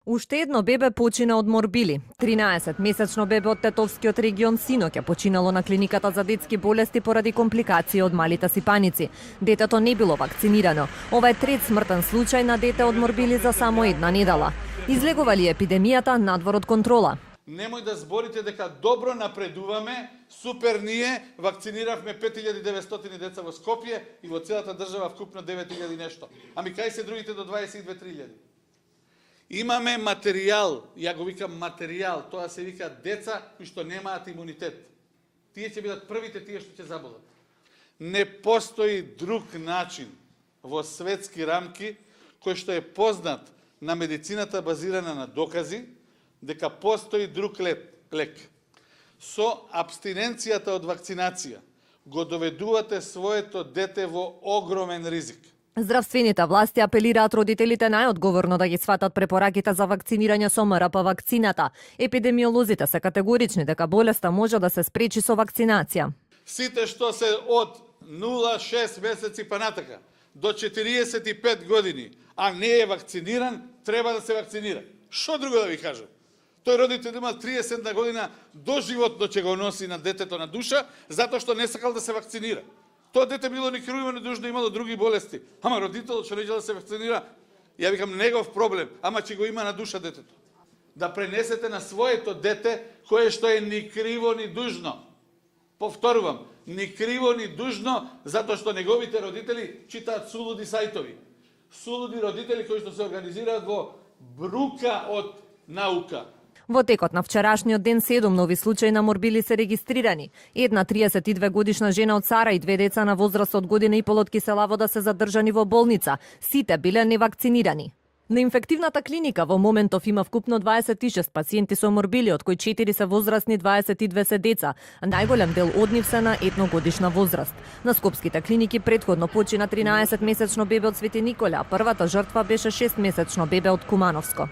Уште едно бебе почина од морбили. 13-месечно бебе од Тетовскиот регион синоќа починало на клиниката за детски болести поради компликации од малите сипаници. Детето не било вакцинирано. Ова е трет смртен случај на дете од морбили за само една недела. Излегува ли епидемијата надвор од контрола? Немој да зборите дека добро напредуваме, супер ние вакциниравме 5900 деца во Скопје и во целата држава вкупно 9000 нешто. Ами кај се другите до 22-3000? Имаме материјал, ја го викам материјал, тоа се вика деца кои што немаат имунитет. Тие ќе бидат првите тие што ќе заболат. Не постои друг начин во светски рамки кој што е познат на медицината базирана на докази дека постои друг лек. Со абстиненцијата од вакцинација го доведувате своето дете во огромен ризик. Здравствените власти апелираат родителите најодговорно да ги сватат препораките за вакцинирање со МРП вакцината. Епидемиолозите се категорични дека болеста може да се спречи со вакцинација. Сите што се од 0-6 месеци па натака до 45 години, а не е вакциниран, треба да се вакцинира. Што друго да ви кажам? Тој родител има 30 година доживотно ќе го носи на детето на душа, затоа што не сакал да се вакцинира. Тоа дете било некрувано дужно, имало други болести. Ама родителот што неќе да се вакцинира, ја викам негов проблем, ама ќе го има на душа детето. Да пренесете на своето дете кое што е ни криво ни дужно. Повторувам, ни криво ни дужно, затоа што неговите родители читаат сулуди сајтови. Сулуди родители кои што се организираат во брука од наука. Во текот на вчерашниот ден 7 нови случаи на морбили се регистрирани. Една 32 годишна жена од Сара и 2 деца на возраст од година и пол од Киселавода се задржани во болница. Сите биле невакцинирани. На инфективната клиника во моментов има вкупно 26 пациенти со морбили, од кои 4 се возрастни, 22 се деца. Најголем дел од нив се на етногодишна возраст. На скопските клиники претходно почина 13-месечно бебе од Свети Николе, а првата жртва беше 6-месечно бебе од Кумановско.